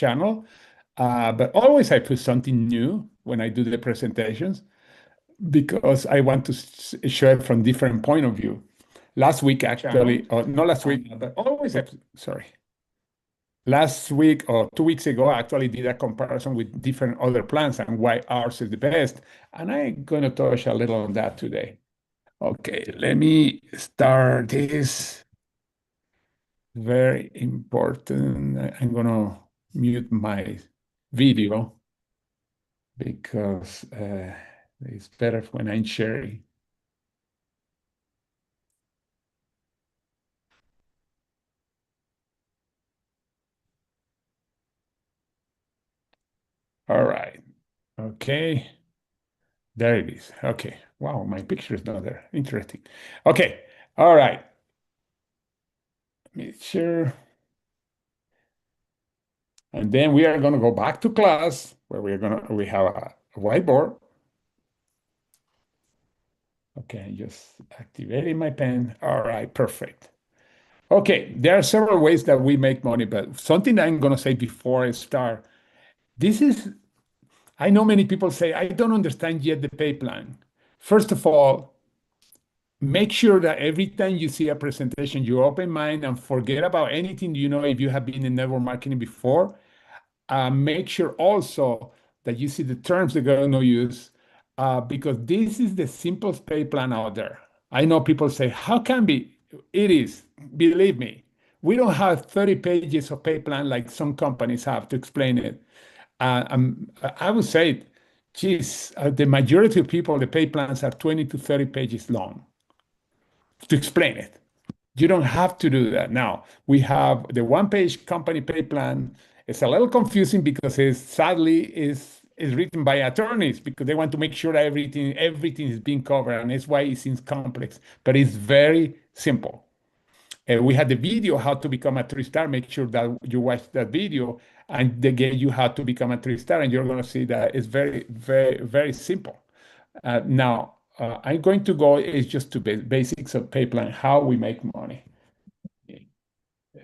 channel. But always I put something new when I do the presentations because I want to show it from different point of view. Last week, actually, or not last week, but always, sorry. Last week or 2 weeks ago, I actually did a comparison with different other plans and why ours is the best. And I'm going to touch a little on that today. Okay, let me start this. Very important. I'm going to mute my video because it's better when I'm sharing. All right. Okay. There it is. Okay. Wow, my picture is not there. Interesting. Okay. All right. Make sure. And then we are going to go back to class where we have a whiteboard. Okay, just activating my pen. All right, perfect. Okay, there are several ways that we make money, but something I'm going to say before I start. This is, I know many people say, I don't understand yet the pay plan. First of all, make sure that every time you see a presentation, you open mind and forget about anything you know if you have been in network marketing before. Make sure also that you see the terms they're going to use because this is the simplest pay plan out there. I know people say, how can be? It is. Believe me, we don't have 30 pages of pay plan like some companies have to explain it. I would say, geez, the majority of people, the pay plans are 20 to 30 pages long to explain it. You don't have to do that. Now, we have the one-page company pay plan. It's a little confusing because it sadly is written by attorneys because they want to make sure that everything is being covered, and that's why it seems complex, but it's very simple. We had the video how to become a three-star. Make sure that you watch that video, and they get you how to become a three-star, and you're going to see that it's very, very, very simple. Now, I'm going to go is just to basics of Payplan, how we make money. Okay.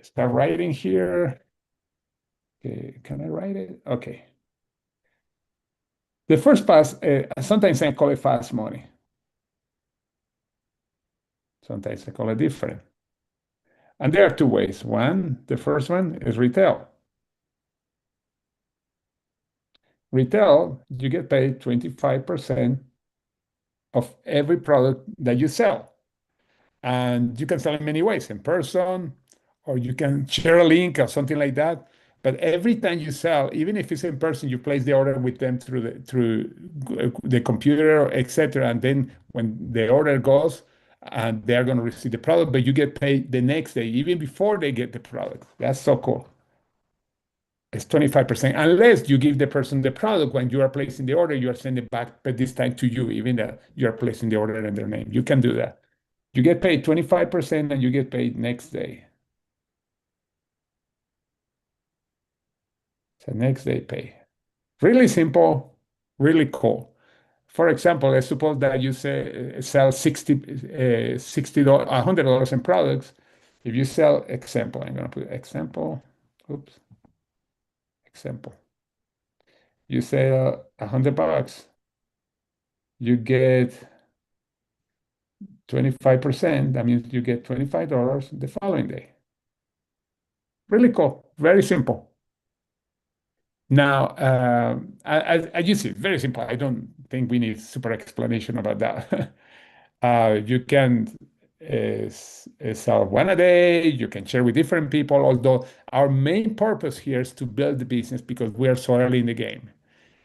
Start writing here. Okay, can I write it? Okay. The first pass, sometimes I call it fast money. Sometimes I call it different. And there are two ways. The first one is retail. Retail, you get paid 25% of every product that you sell. And you can sell in many ways, in person, or you can share a link or something like that. But every time you sell, even if it's in person, you place the order with them through the computer, etc. And then when the order goes, and they're going to receive the product, but you get paid the next day, even before they get the product. That's so cool. It's 25%, unless you give the person the product when you are placing the order, you are sending back, but this time to you, even that you are placing the order in their name. You can do that. You get paid 25% and you get paid next day. So next day pay. Really simple, really cool. For example, let's suppose that you sell $100 in products. If you sell example, I'm going to put example. Oops, example. You sell $100, you get 25%. That means you get $25 the following day. Really cool, very simple. Now, as you see, very simple. I don't think we need super explanation about that. You can sell one a day. You can share with different people, although our main purpose here is to build the business because we are so early in the game.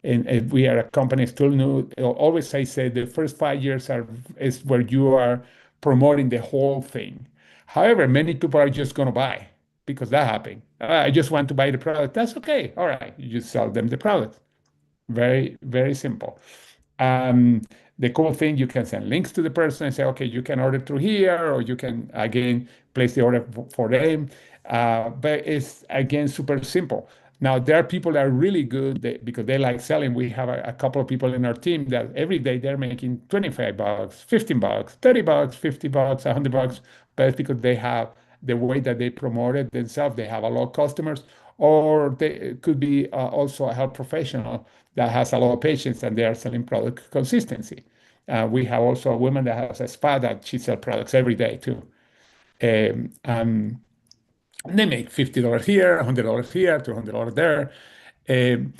And if we are a company still new, always I say the first 5 years is where you are promoting the whole thing. However, many people are just going to buy because that happened. I just want to buy the product. That's okay. All right. You just sell them the product. Very, very simple. Um, the cool thing, you can send links to the person and say, okay, you can order through here, or you can, again, place the order for them. But it's, again, super simple. Now, there are people that are really good because they like selling. We have a couple of people in our team that every day they're making $25, $15, $30, $50, $100, but it's because they have the way that they promote it themselves. They have a lot of customers, Or they could be also a health professional that has a lot of patients and they are selling product consistency. We have also a woman that has a spa that she sells products every day too. Um, um, they make $50 here, $100 here, $200 there. Um,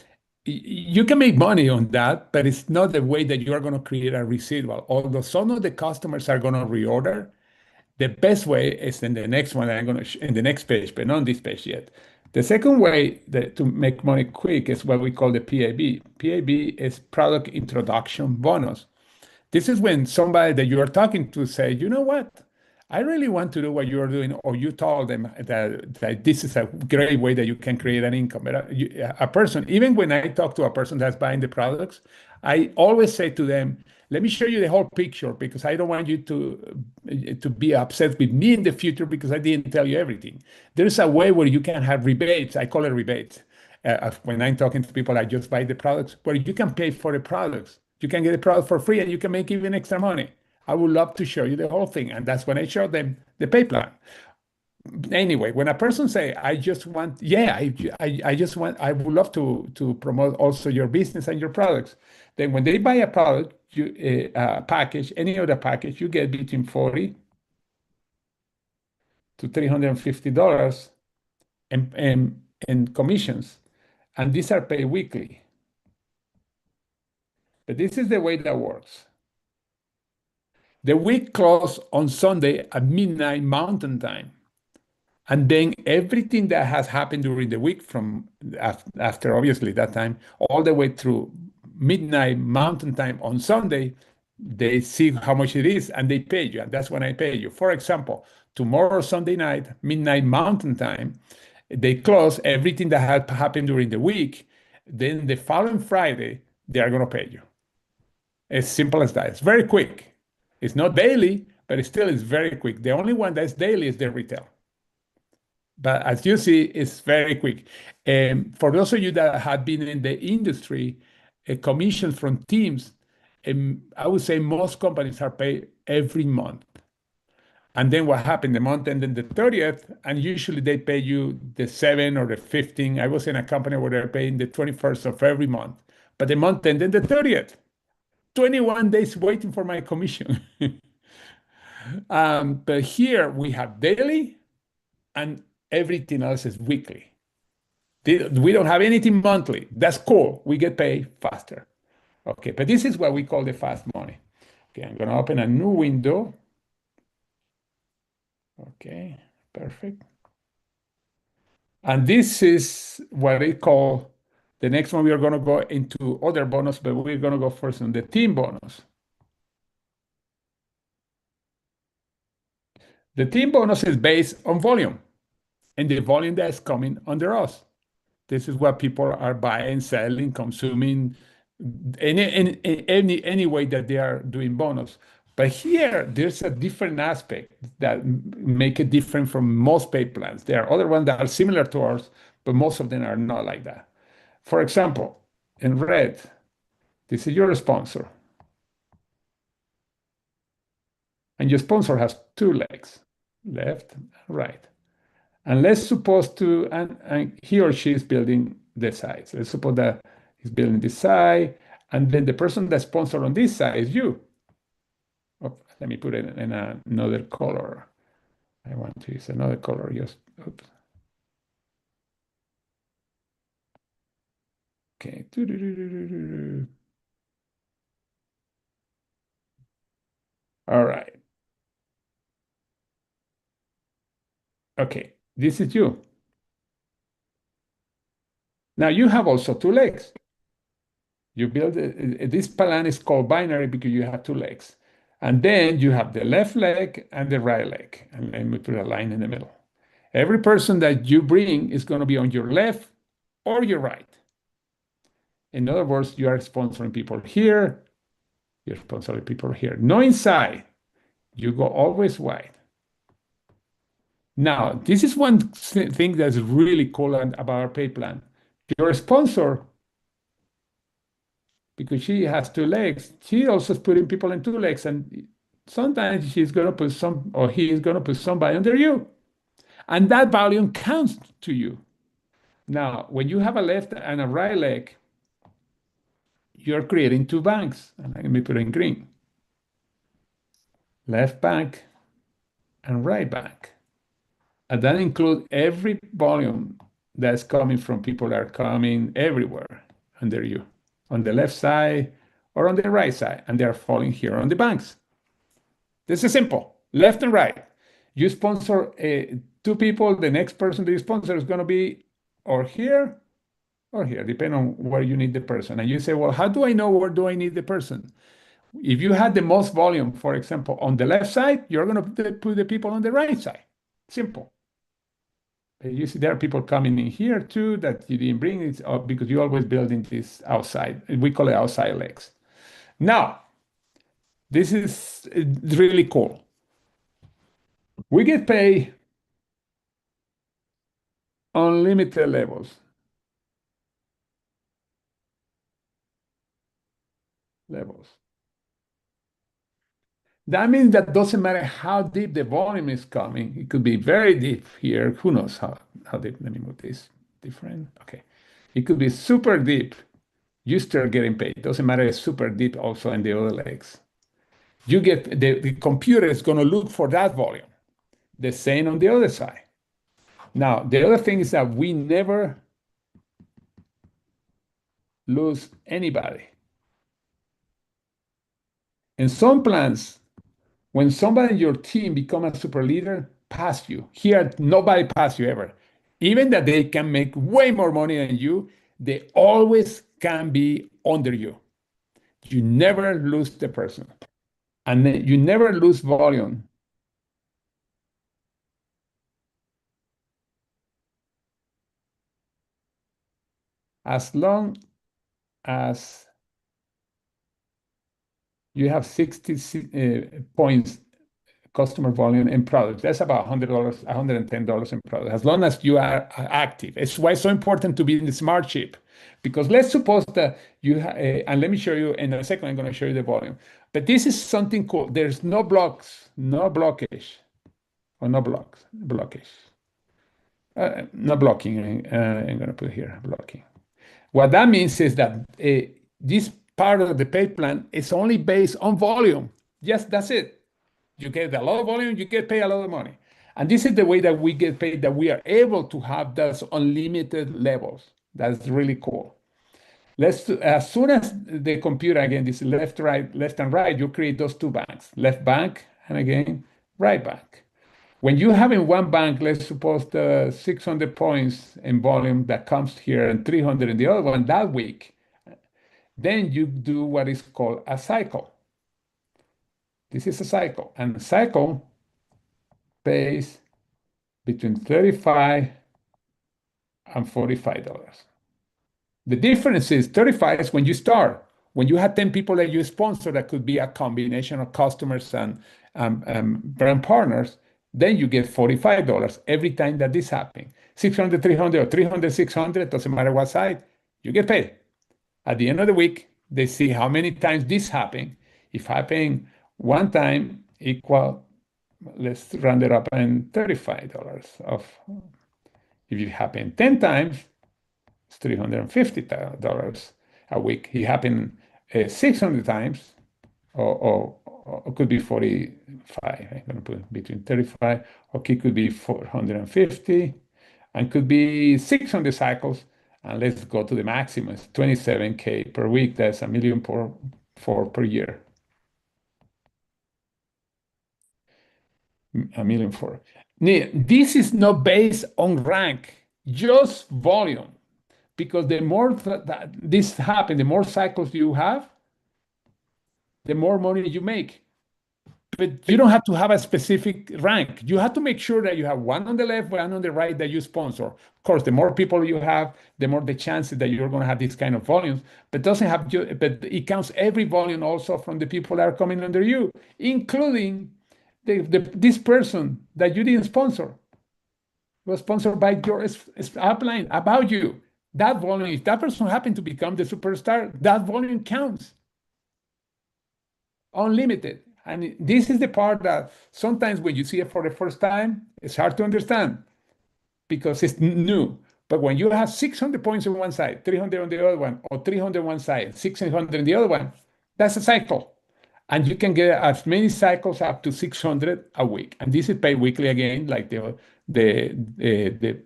you can make money on that, but it's not the way that you are going to create a residual. Although some of the customers are going to reorder, the best way is in the next one that I'm going to in the next page, but not on this page yet. The second way that to make money quick is what we call the PAB. PAB is product introduction bonus. This is when somebody that you are talking to say, you know what? I really want to do what you're doing, or you told them that this is a great way that you can create an income. But a person, even when I talk to a person that's buying the products, I always say to them, let me show you the whole picture because I don't want you to be upset with me in the future because I didn't tell you everything. There's a way where you can have rebates. I call it rebates. When I'm talking to people, I just buy the products where you can pay for the products. You can get a product for free and you can make even extra money. I would love to show you the whole thing. And that's when I show them the pay plan. Anyway, when a person say, I just want, yeah, I just want, I would love to promote also your business and your products. Then when they buy a product, package, any other package, you get between 40 to $350 in commissions. And these are paid weekly. But this is the way that works. The week closes on Sunday at midnight Mountain Time. And then everything that has happened during the week from after obviously that time, all the way through midnight Mountain Time on Sunday, they see how much it is and they pay you. And that's when I pay you. For example, tomorrow, Sunday night, midnight Mountain Time, they close everything that had happened during the week. Then the following Friday, they are going to pay you. As simple as that. It's very quick. It's not daily, but it still is very quick. The only one that's daily is the retail. But as you see, it's very quick. For those of you that have been in the industry, commissions from teams, I would say most companies are paid every month. And then what happened? The month ended the 30th, and usually they pay you the 7th or the 15th. I was in a company where they're paying the 21st of every month, but the month ended the 30th. 21 days waiting for my commission. But here we have daily and everything else is weekly. We don't have anything monthly. That's cool. We get paid faster. Okay, but this is what we call the fast money. Okay, I'm going to open a new window. Okay, perfect. And this is what I call the next one. We are going to go into other bonus, but we're going to go first on the team bonus. The team bonus is based on volume and the volume that's coming under us. This is what people are buying, selling, consuming, any way that they are doing bonus. But here, there's a different aspect that make it different from most pay plans. There are other ones that are similar to ours, but most of them are not like that. For example, in red, this is your sponsor. And your sponsor has two legs, left and right. And let's suppose and he or she is building the sides. Let's suppose that he's building this side, and then the person that's sponsored on this side is you. Oh, let me put it in another color. I want to use another color. Just oops. Okay. All right. Okay. This is you. Now you have also two legs. You build this plan is called binary because you have two legs. And then you have the left leg and the right leg. And let me put a line in the middle. Every person that you bring is going to be on your left or your right. In other words, you are sponsoring people here, you're sponsoring people here. No inside, you go always wide. Now, this is one thing that's really cool about our pay plan. Your sponsor, because she has two legs, she also is putting people in two legs, and sometimes she's going to put or he is going to put somebody under you. And that volume counts to you. Now, when you have a left and a right leg, you're creating two banks. And let me put it in green. Left bank and right bank. And that includes every volume that's coming from people that are coming everywhere under you, on the left side or on the right side, and they're falling here on the banks. This is simple, left and right. You sponsor two people, the next person that you sponsor is going to be or here, depending on where you need the person. And you say, well, how do I know where do I need the person? If you had the most volume, for example, on the left side, you're going to put the people on the right side. Simple. You see, there are people coming in here too that you didn't bring it up because you always building this outside. We call it outside legs. Now, this is really cool. We get paid unlimited levels. That means that doesn't matter how deep the volume is coming. It could be very deep here. Who knows how deep? Let me move this different. Okay. It could be super deep. You start getting paid. Doesn't matter, it's super deep also in the other legs. You get the computer is going to look for that volume. The same on the other side. Now, the other thing is that we never lose anybody. In some plans, when somebody in your team become a super leader, pass you. Here, nobody pass you ever. Even that they can make way more money than you, they always can be under you. You never lose the person. And you never lose volume as long as you have 60 points customer volume in products. That's about $100, $110 in products, as long as you are active. It's why it's so important to be in the smart chip. Because let's suppose that and let me show you in a second, I'm going to show you the volume. But this is something cool. There's no blocks, no blockage, or no blockage. No blocking. I'm going to put here blocking. What that means is that this part of the pay plan is only based on volume. Yes, that's it. You get a lot of volume, you get paid a lot of money. And this is the way that we get paid, that we are able to have those unlimited levels. That's really cool. As soon as the computer, again, this left, right, left and right, you create those two banks, left bank and again, right bank. When you have in one bank, let's suppose the 600 points in volume that comes here and 300 in the other one that week, then you do what is called a cycle. This is a cycle, and a cycle pays between 35 and $45. The difference is 35 is when you start. When you have 10 people that you sponsor, that could be a combination of customers and brand partners, then you get $45 every time that this happens. 600, 300, or 300, 600, doesn't matter what side, you get paid. At the end of the week, they see how many times this happened. If happening one time equal, let's round it up and $35 of. If it happened 10 times, it's $350 a week. It happened 600 times, or it could be 45. I'm going to put between 35, or it could be 450, and could be 600 cycles. And let's go to the maximum. It's 27K per week. That's a million per year. A million for. This is not based on rank, just volume. Because the more that this happens, the more cycles you have, the more money you make. But you don't have to have a specific rank. You have to make sure that you have one on the left, one on the right that you sponsor. Of course, the more people you have, the more the chances that you're going to have these kind of volumes. But doesn't have but it counts every volume also from the people that are coming under you, including this person that you didn't sponsor. Was sponsored by your upline about you. That volume, if that person happened to become the superstar, that volume counts. Unlimited. And this is the part that sometimes when you see it for the first time, it's hard to understand because it's new. But when you have 600 points on one side, 300 on the other one, or 300 on one side, 600 on the other one, that's a cycle. And you can get as many cycles up to 600 a week. And this is paid weekly again, like the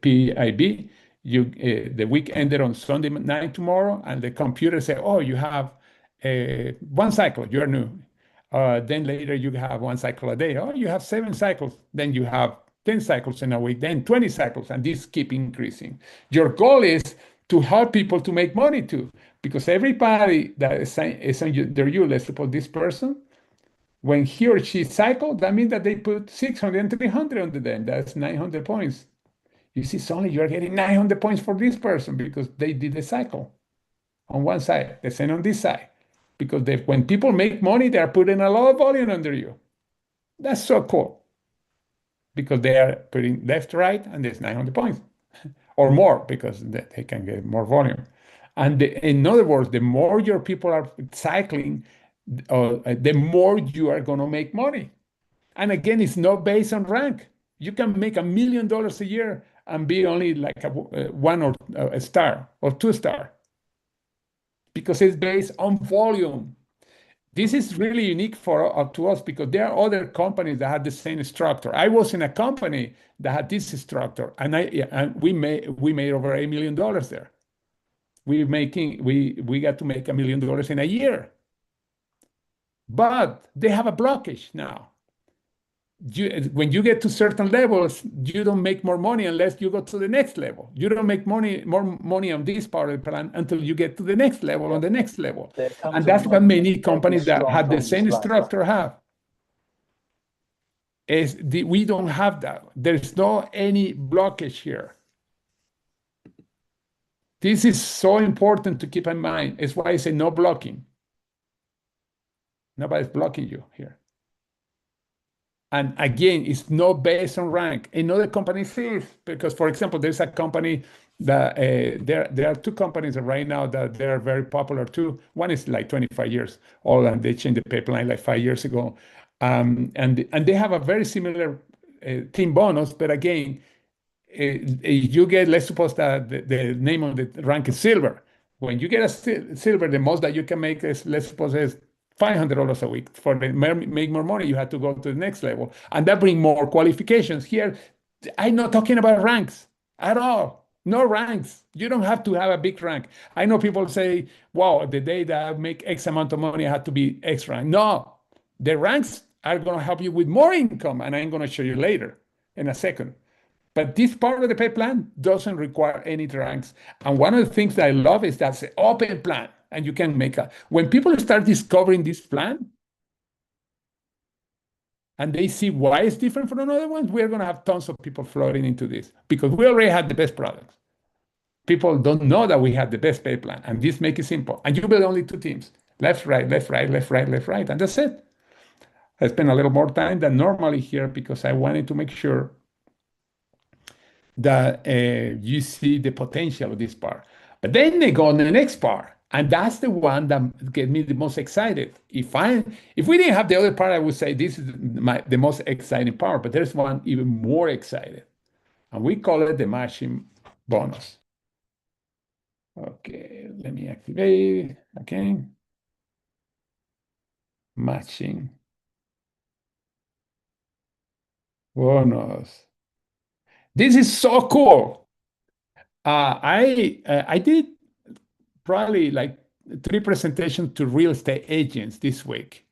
PIB. The week ended on Sunday night tomorrow, and the computer say, "Oh, you have one cycle. You're new." Then later you have one cycle a day. Oh, you have 7 cycles. Then you have 10 cycles in a week. Then 20 cycles, and this keep increasing. Your goal is to help people to make money too, because everybody that is on you, let's suppose this person, when he or she cycle, that means that they put 600 and 300 on the day. That's 900 points. You see, suddenly you're getting 900 points for this person because they did the cycle on one side, the same on this side. Because when people make money, they're putting a lot of volume under you. That's so cool because they are putting left, right, and there's 900 points or more because they can get more volume. And in other words, the more your people are cycling, the more you are going to make money. And again, it's not based on rank. You can make $1 million a year and be only like a 1 or a star or 2 star because it's based on volume. This is really unique to us because there are other companies that had the same structure. I was in a company that had this structure, and we made over $8 million there. We got to make $1 million in a year, but they have a blockage now. When you get to certain levels, you don't make more money unless you go to the next level. You don't make more money on this part of the plan until you get to the next level, on the next level. And that's what many companies that had the same structure have. We don't have that. There's no any blockage here. This is so important to keep in mind. It's why I say no blocking. Nobody's blocking you here. And again, it's not based on rank. In other companies, is because, for example, there's a company that there are 2 companies right now that they are very popular too. One is like 25 years old, and they changed the Payplan like 5 years ago, and they have a very similar team bonus. But again, you get, let's suppose that the name of the rank is silver. When you get a silver, the most that you can make is, let's suppose, is $500 a week. For make more money, you have to go to the next level, and that brings more qualifications. Here, I'm not talking about ranks at all. No ranks. You don't have to have a big rank. I know people say, "Wow, the day that I make X amount of money, I have to be X rank." No, the ranks are going to help you with more income, and I'm going to show you later in a second. But this part of the pay plan doesn't require any ranks. And one of the things that I love is that's an open plan. And you can make when people start discovering this plan and they see why it's different from another one, we're going to have tons of people flooding into this because we already had the best products. People don't know that we have the best pay plan, and this makes it simple. And you build only 2 teams, left, right, left, right, left, right, left, right, and that's it. I spent a little more time than normally here because I wanted to make sure that you see the potential of this part. But then they go on the next part, and that's the one that gets me the most excited. If we didn't have the other part, I would say this is the most exciting part, but there's one even more excited, and we call it the matching bonus. Okay, let me activate again. Matching bonus. This is so cool. I did probably like 3 presentations to real estate agents this week.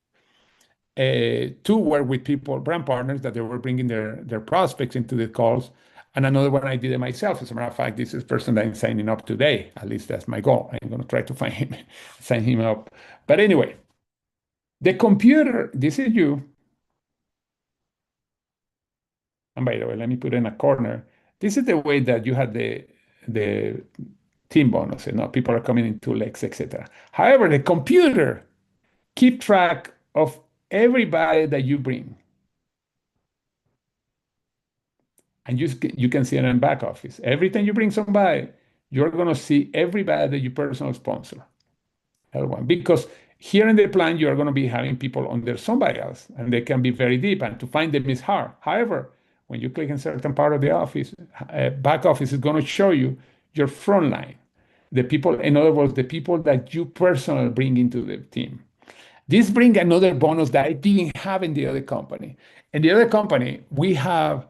2 were with people, brand partners, that they were bringing their prospects into the calls, and another one I did it myself. As a matter of fact, this is the person that I'm signing up today. At least that's my goal. I'm going to try to find him, sign him up. But anyway, the computer, this is you. And by the way, let me put in a corner. This is the way that you had the team bonus. People are coming in 2 legs, etc. However, the computer keep track of everybody that you bring. And you can see it in back office. Every time you bring somebody, you're going to see everybody that you personal sponsor. L1. Because here in the plan, you're going to be having people under somebody else, and they can be very deep, and to find them is hard. However, when you click in certain part of the office, back office is going to show you your front line, the people, in other words, the people that you personally bring into the team. This brings another bonus that I didn't have in the other company. In the other company, we have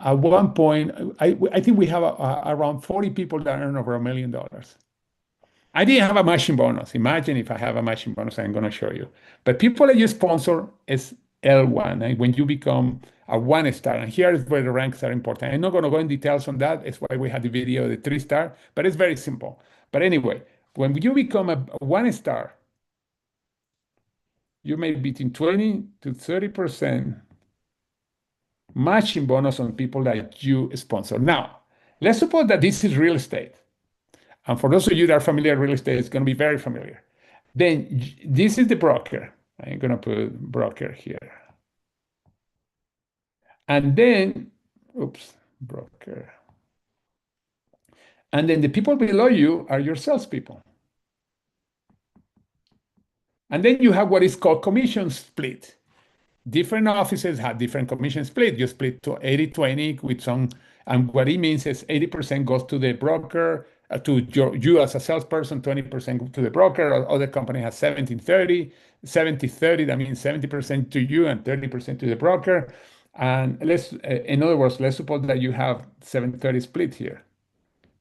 at one point, I think we have around 40 people that earn over $1 million. I didn't have a matching bonus. Imagine if I have a matching bonus, I'm going to show you. But people that you sponsor is L1, and when you become a 1 star, and here is where the ranks are important. I'm not going to go in details on that. It's why we had the video, the 3 star, but it's very simple. But anyway, when you become a 1 star, you make between 20 to 30% matching bonus on people that you sponsor. Now, let's suppose that this is real estate. And for those of you that are familiar with real estate, it's going to be very familiar. Then this is the broker. I'm going to put broker here. And then, oops, broker. And then the people below you are your salespeople. And then you have what is called commission split. Different offices have different commission split. You split to 80-20 with some, and what it means is 80% goes to the broker, to you as a salesperson, 20% to the broker. Or other company has 70-30, 70-30, that means 70% to you and 30% to the broker. And in other words, let's suppose that you have 70-30 split here.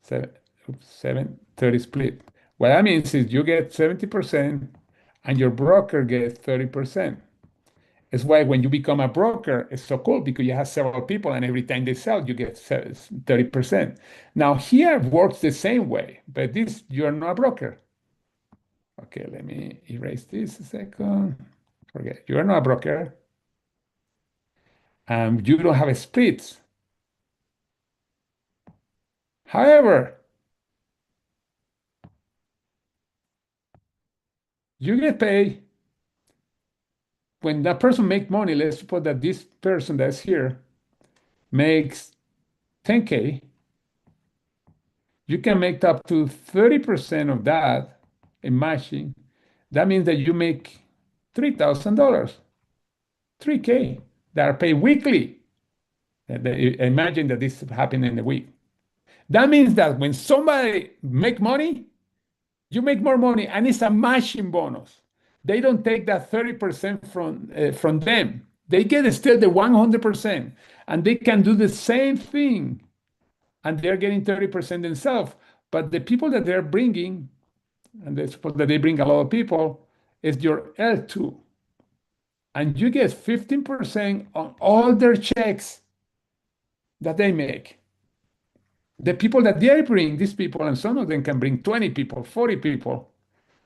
7-30 split. What that means is you get 70% and your broker gets 30%. It's why when you become a broker, it's so cool because you have several people and every time they sell, you get 30%. Now here works the same way, but this, you're not a broker. Okay, let me erase this a second. Forget, you're not a broker. You don't have a split. However, you get paid when that person makes money. Let's suppose that this person that's here makes 10K. You can make up to 30% of that in matching. That means that you make $3,000, 3K that are paid weekly. Imagine that this happened in a week. That means that when somebody make money, you make more money, and it's a matching bonus. They don't take that 30% from them. They get still the 100%, and they can do the same thing, and they're getting 30% themselves. But the people that they're bringing, and they suppose that they bring a lot of people, is your L2. And you get 15% on all their checks that they make. The people that they bring, these people, and some of them can bring 20 people, 40 people,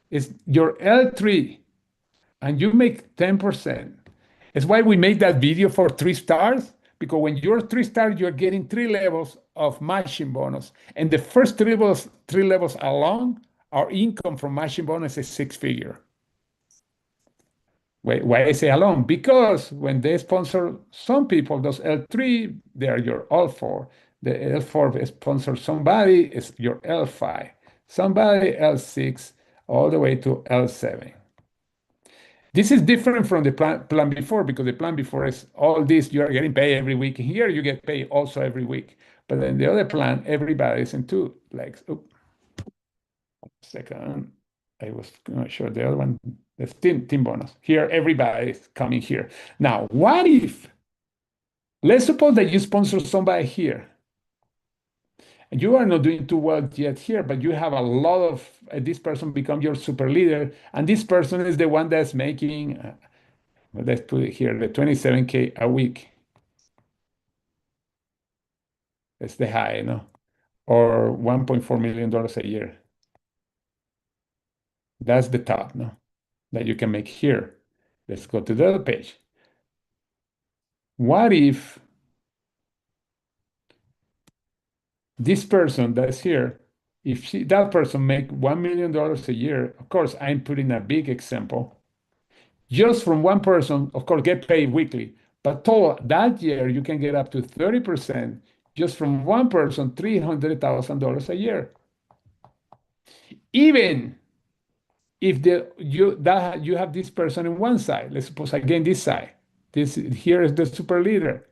is your L3, and you make 10%. It's why we made that video for 3 stars, because when you're 3 stars, you're getting 3 levels of matching bonus. And the first three levels alone, our income from matching bonus is 6-figure. Why I say alone? Because when they sponsor some people, those L3, they are your L4. The L4 sponsors somebody, is your L5. Somebody L6, all the way to L7. This is different from the plan before, because the plan before is all this, you are getting paid every week. Here you get paid also every week. But in the other plan, everybody is in two legs. Oops. Second, I was not sure the other one, the team bonus. Here, everybody is coming here. Now, what if, let's suppose that you sponsor somebody here, and you are not doing too well yet here, but you have a lot of, this person become your super leader, and this person is the one that's making, let's put it here, the 27K a week. That's the high, or $1.4 million a year. That's the top, that you can make here. Let's go to the other page. What if this person that's here, if that person make $1 million a year, of course, I'm putting a big example, just from one person, of course, get paid weekly, but total that year, you can get up to 30% just from one person, $300,000 a year. Even if you have this person in one side, let's suppose again this side, this here is the super leader.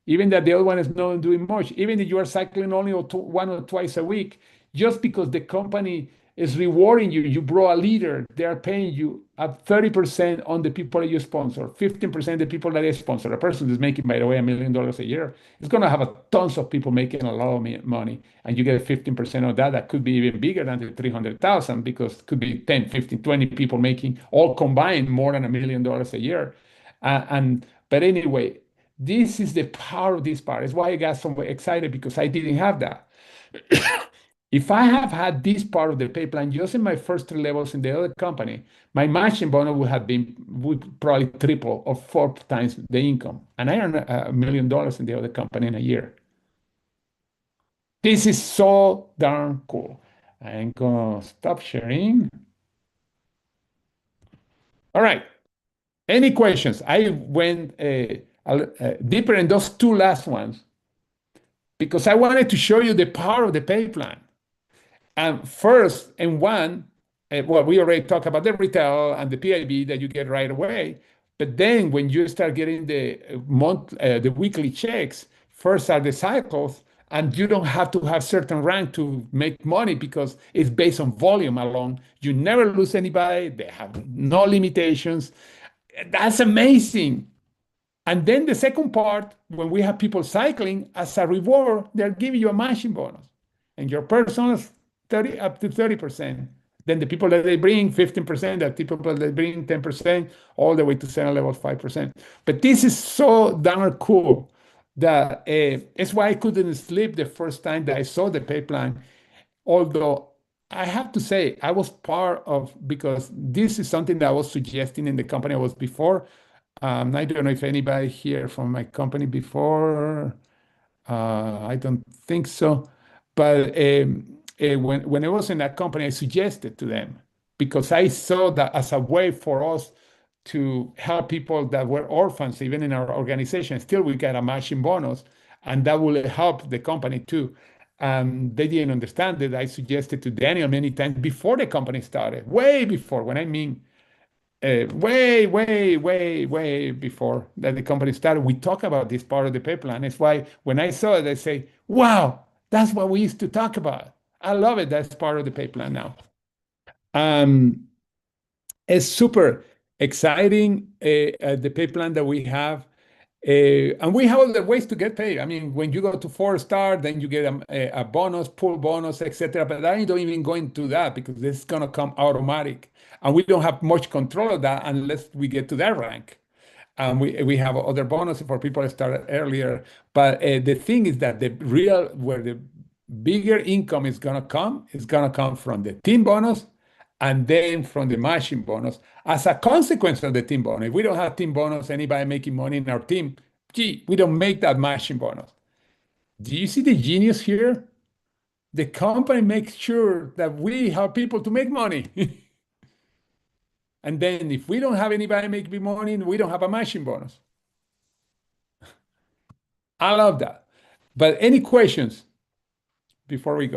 even that the other one is not doing much, even if you are cycling only one or twice a week, just because the company is rewarding you, you brought a leader, they are paying you at 30% on the people that you sponsor, 15% the people that they sponsor. A person is making, by the way, $1 million a year, it's going to have a tons of people making a lot of money, and you get 15% of that. That could be even bigger than the 300,000 because it could be 10, 15, 20 people making all combined more than $1 million a year. But anyway, this is the power of this part. It's why I got so excited because I didn't have that. If I have had this part of the pay plan just in my first 3 levels in the other company, my matching bonus would probably triple or 4 times the income. And I earn $1 million in the other company in a year. This is so darn cool. I'm gonna stop sharing. All right. Any questions? I went deeper in those two last ones because I wanted to show you the power of the pay plan. And first, and one, well, we already talked about the retail and the PIB that you get right away. But then when you start getting the weekly checks, first are the cycles, and you don't have to have certain rank to make money because it's based on volume alone. You never lose anybody. They have no limitations. That's amazing. And then the second part, when we have people cycling, as a reward, they're giving you a matching bonus. And your personals 30 up to 30%. Then the people that they bring 15%, the people that they bring 10%, all the way to 7 levels, 5%. But this is so darn cool that it's why I couldn't sleep the first time that I saw the pay plan. Although I have to say, I was part of, because this is something that I was suggesting in the company I was before. I don't know if anybody here from my company before. I don't think so. But when I was in that company, I suggested to them because I saw that as a way for us to help people that were orphans, even in our organization. Still, we get a matching bonus, and that will help the company too. They didn't understand that I suggested to Daniel many times before the company started, way before. When I mean way before that the company started, we talk about this part of the pipeline. It's why when I saw it, I say, wow, that's what we used to talk about. I love it. That's part of the pipeline now. Um, it's super exciting, the pay plan that we have. And we have other ways to get paid. I mean, when you go to 4 star, then you get a bonus, pool bonus, etc. But I don't even go into that because this is going to come automatic. And we don't have much control of that unless we get to that rank. And we have other bonuses for people that started earlier. But the thing is that where the bigger income is going to come, from the team bonus and then from the matching bonus as a consequence of the team bonus. If we don't have team bonus, anybody making money in our team, gee, we don't make that matching bonus. Do you see the genius here? The company makes sure that we help people to make money. And then if we don't have anybody making money, we don't have a matching bonus. I love that. But any questions before we go?